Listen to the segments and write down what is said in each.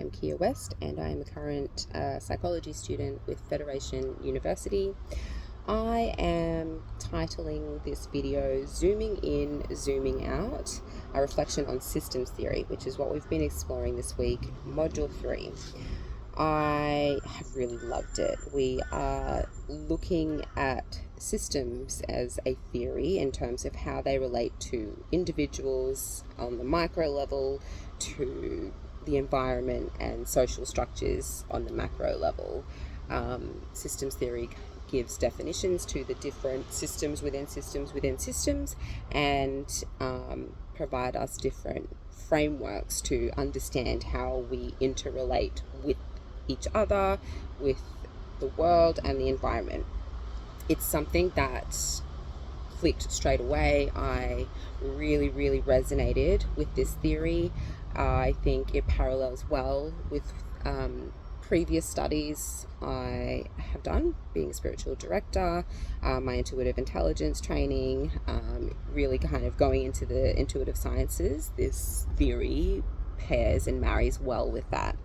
am Kia West and I am a current psychology student with Federation University. I am titling this video Zooming In, Zooming Out, a reflection on systems theory, which is what we've been exploring this week, Module 3. I have really loved it. We are looking at systems as a theory in terms of how they relate to individuals on the micro level, to the environment and social structures on the macro level. Systems theory gives definitions to the different systems within systems within systems, and provide us different frameworks to understand how we interrelate with each other, with the world and the environment. It's something that clicked straight away. I really resonated with this theory. I think it parallels well with previous studies I have done, being a spiritual director, my intuitive intelligence training, really kind of going into the intuitive sciences. This theory pairs and marries well with that.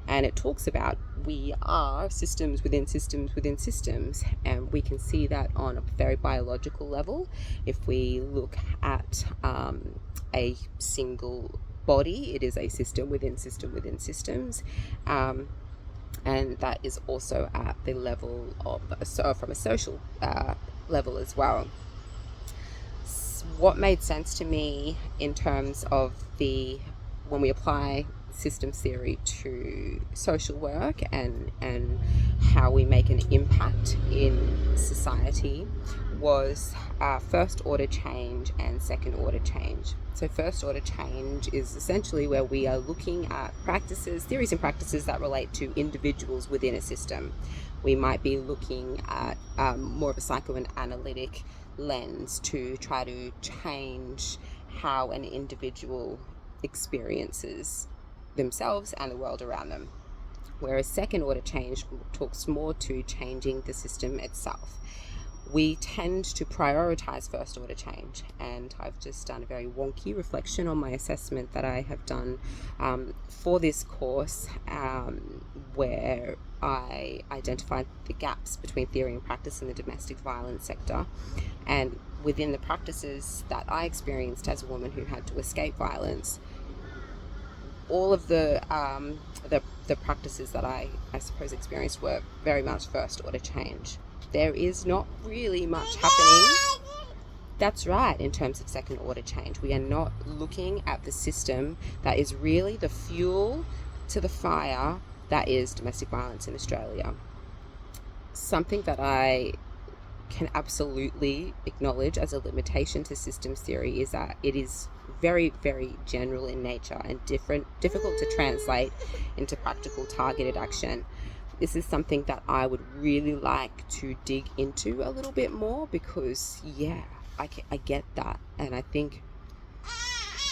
And it talks about we are systems within systems within systems, and we can see that on a very biological level. If we look at a single body, it is a system within systems, and that is also at the level of from a social level as well. What made sense to me in terms of when we apply systems theory to social work and how we make an impact in society was first order change and second order change. So first order change is essentially where we are looking at theories and practices that relate to individuals within a system. We might be looking at more of a psychoanalytic lens to try to change how an individual experiences themselves and the world around them. Whereas second order change talks more to changing the system itself. We tend to prioritize first order change, and I've just done a very wonky reflection on my assessment that I have done for this course, where I identified the gaps between theory and practice in the domestic violence sector. And within the practices that I experienced as a woman who had to escape violence, all of the practices that I suppose experienced were very much first order change. There is not really much happening. That's right, in terms of second order change. We are not looking at the system that is really the fuel to the fire that is domestic violence in Australia. Something that I can absolutely acknowledge as a limitation to systems theory is that it is very general in nature and difficult to translate into practical targeted action. This is something that I would really like to dig into a little bit more, because I get that, and I think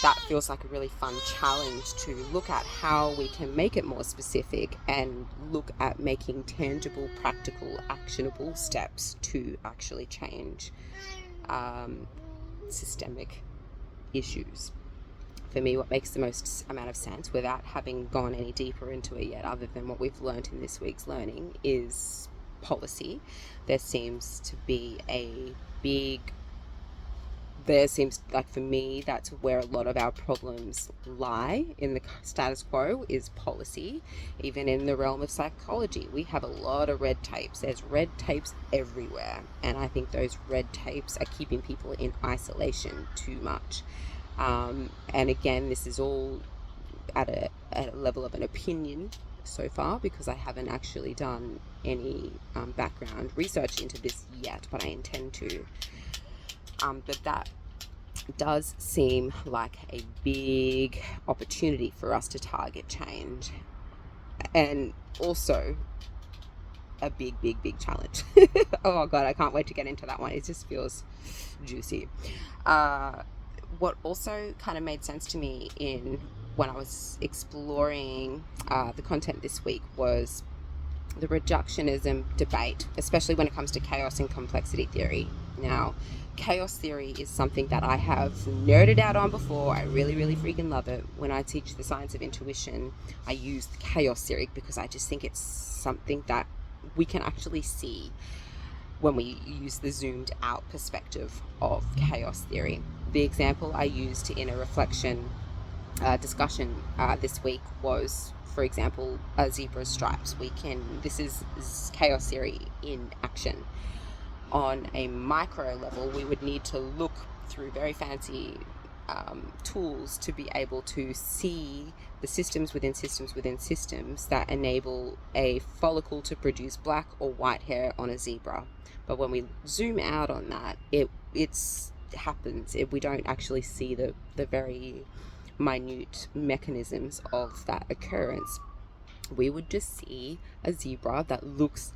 that feels like a really fun challenge to look at how we can make it more specific and look at making tangible, practical, actionable steps to actually change systemic issues. For me, what makes the most amount of sense, without having gone any deeper into it yet, other than what we've learned in this week's learning, is policy. There seems like, for me, that's where a lot of our problems lie in the status quo, is policy. Even in the realm of psychology, we have a lot of red tapes. There's red tapes everywhere, and I think those red tapes are keeping people in isolation too much. And again, this is all at a level of an opinion so far, because I haven't actually done any background research into this yet, but I intend to. But that does seem like a big opportunity for us to target change, and also a big challenge. Oh god, I can't wait to get into that one. It just feels juicy. What also kind of made sense to me when I was exploring the content this week was the reductionism debate, especially when it comes to chaos and complexity theory. Now, chaos theory is something that I have nerded out on before. I really, really freaking love it. When I teach the science of intuition, I use the chaos theory because I just think it's something that we can actually see when we use the zoomed out perspective of chaos theory. The example I used in a reflection discussion this week was, for example, a zebra's stripes. This is chaos theory in action. On a micro level, we would need to look through very fancy tools to be able to see the systems within systems within systems that enable a follicle to produce black or white hair on a zebra. But when we zoom out on that, it happens. We don't actually see the very minute mechanisms of that occurrence. We would just see a zebra that looks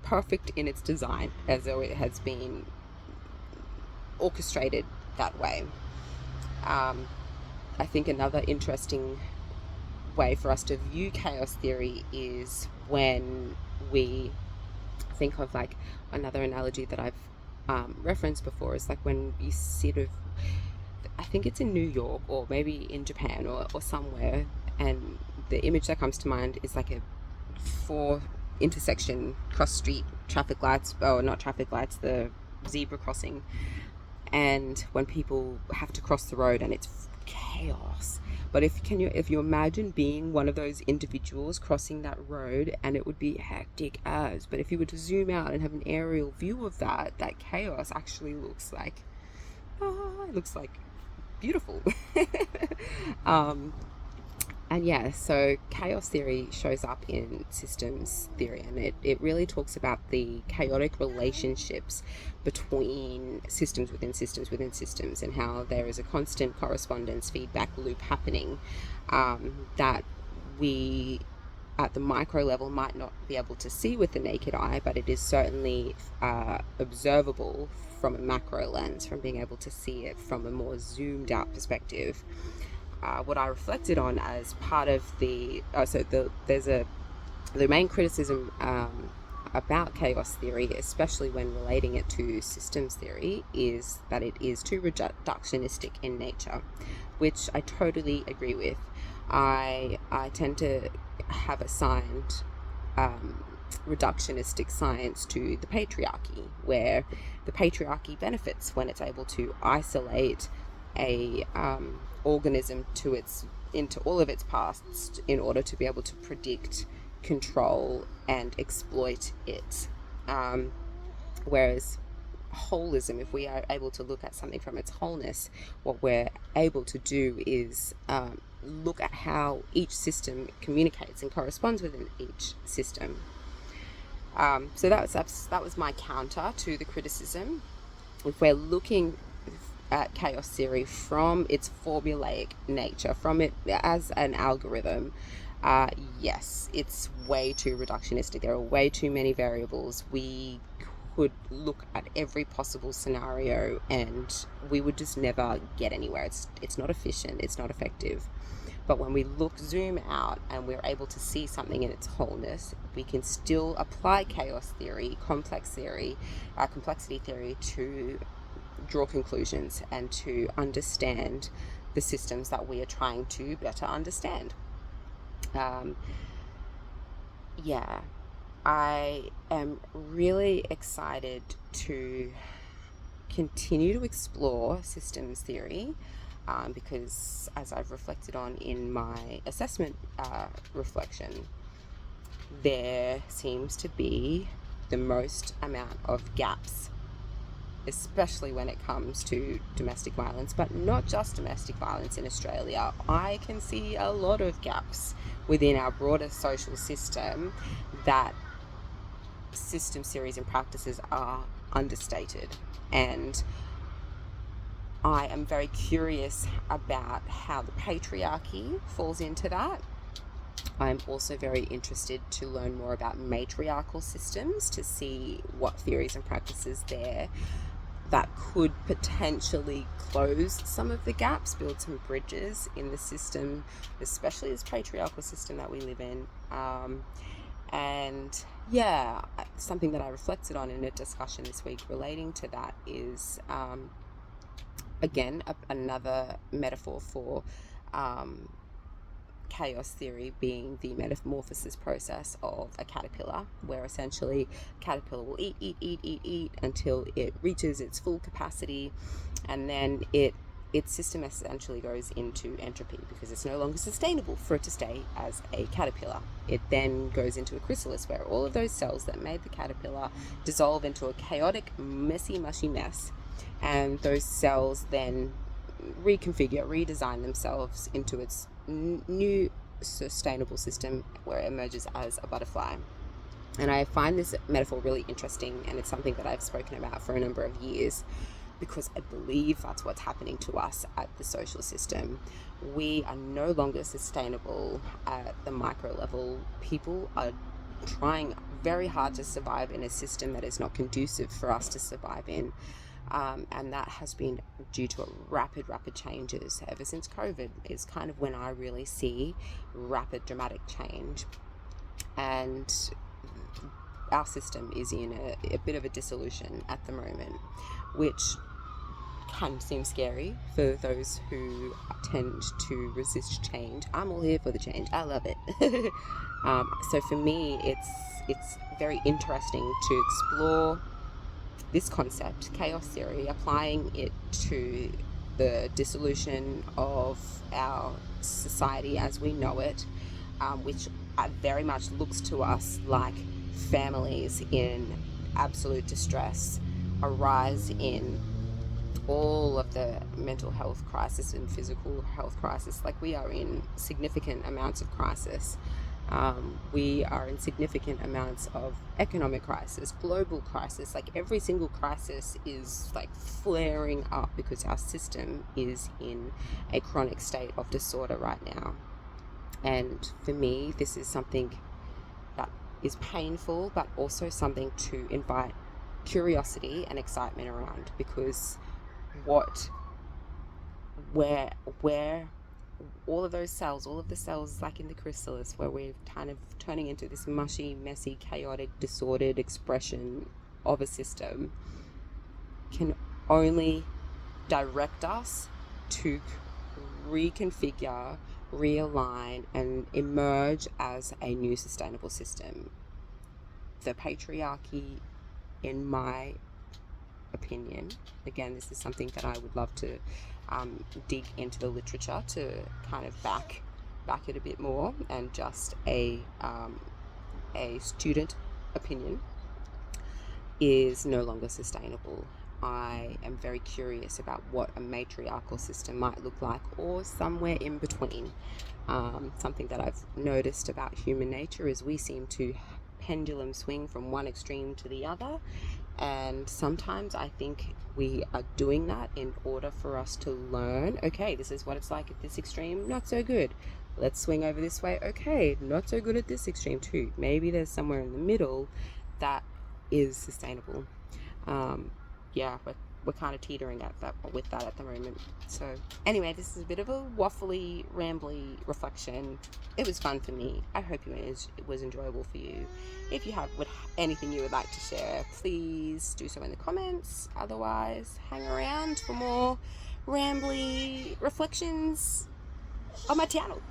perfect in its design, as though it has been orchestrated that way. I think another interesting way for us to view chaos theory is when we think of, like, another analogy that I've referenced before is like when you sort of, I think it's in New York or maybe in Japan or somewhere, and the image that comes to mind is like a 4 intersection cross street traffic lights, or not traffic lights, the zebra crossing, and when people have to cross the road and it's chaos. But if you imagine being one of those individuals crossing that road, and it would be hectic as, but if you were to zoom out and have an aerial view of that chaos actually looks like, it looks like beautiful. And yeah, so chaos theory shows up in systems theory, and it really talks about the chaotic relationships between systems within systems within systems, and how there is a constant correspondence feedback loop happening that we at the micro level might not be able to see with the naked eye, but it is certainly observable from a macro lens, from being able to see it from a more zoomed out perspective. What I reflected on as part of the main criticism about chaos theory, especially when relating it to systems theory, is that it is too reductionistic in nature, which I totally agree with. I tend to have assigned reductionistic science to the patriarchy, where the patriarchy benefits when it's able to isolate a organism into all of its parts in order to be able to predict, control, and exploit it. Whereas holism, if we are able to look at something from its wholeness, what we're able to do is look at how each system communicates and corresponds within each system. So that was my counter to the criticism. If we're looking at chaos theory from its formulaic nature, from it as an algorithm, yes, it's way too reductionistic. There are way too many variables. We could look at every possible scenario and we would just never get anywhere. It's not efficient, it's not effective. But when we zoom out and we're able to see something in its wholeness, we can still apply chaos theory, complexity theory to draw conclusions and to understand the systems that we are trying to better understand. I am really excited to continue to explore systems theory because, as I've reflected on in my assessment reflection, there seems to be the most amount of gaps, especially when it comes to domestic violence, but not just domestic violence in Australia. I can see a lot of gaps within our broader social system that system series and practices are understated. And I am very curious about how the patriarchy falls into that. I'm also very interested to learn more about matriarchal systems, to see what theories and practices there that could potentially close some of the gaps, build some bridges in the system, especially this patriarchal system that we live in. And yeah, something that I reflected on in a discussion this week relating to that is, again, another metaphor for chaos theory being the metamorphosis process of a caterpillar, where essentially a caterpillar will eat until it reaches its full capacity, and then its system essentially goes into entropy because it's no longer sustainable for it to stay as a caterpillar. It then goes into a chrysalis where all of those cells that made the caterpillar dissolve into a chaotic, messy, mushy mess, and those cells then redesign themselves into its new sustainable system where it emerges as a butterfly. And I find this metaphor really interesting, and it's something that I've spoken about for a number of years because I believe that's what's happening to us at the social system. We are no longer sustainable at the micro level. People are trying very hard to survive in a system that is not conducive for us to survive in. And that has been due to rapid changes. Ever since COVID is kind of when I really see rapid, dramatic change. And our system is in a bit of a dissolution at the moment, which can seem scary for those who tend to resist change. I'm all here for the change. I love it. So for me, it's very interesting to explore this concept, chaos theory, applying it to the dissolution of our society as we know it, which very much looks to us like families in absolute distress, a rise in all of the mental health crisis and physical health crisis. Like, we are in significant amounts of crisis. We are in significant amounts of economic crisis, global crisis. Like, every single crisis is like flaring up because our system is in a chronic state of disorder right now. And for me, this is something that is painful, but also something to invite curiosity and excitement around, because where all of the cells like in the chrysalis, where we're kind of turning into this mushy, messy, chaotic, disordered expression of a system, can only direct us to reconfigure, realign, and emerge as a new sustainable system. The patriarchy, in my opinion, again, this is something that I would love to dig into the literature to kind of back it a bit more, and just a student opinion, is no longer sustainable. I am very curious about what a matriarchal system might look like, or somewhere in between. Something that I've noticed about human nature is we seem to pendulum swing from one extreme to the other, and sometimes I think we are doing that in order for us to learn, okay, this is what it's like at this extreme, not so good. Let's swing over this way, okay, not so good at this extreme too. Maybe there's somewhere in the middle that is sustainable. We're kind of teetering with that at the moment. So anyway, this is a bit of a waffly, rambly reflection. It was fun for me. I hope it was enjoyable for you. If you have anything you would like to share, please do so in the comments. Otherwise, hang around for more rambly reflections on my channel.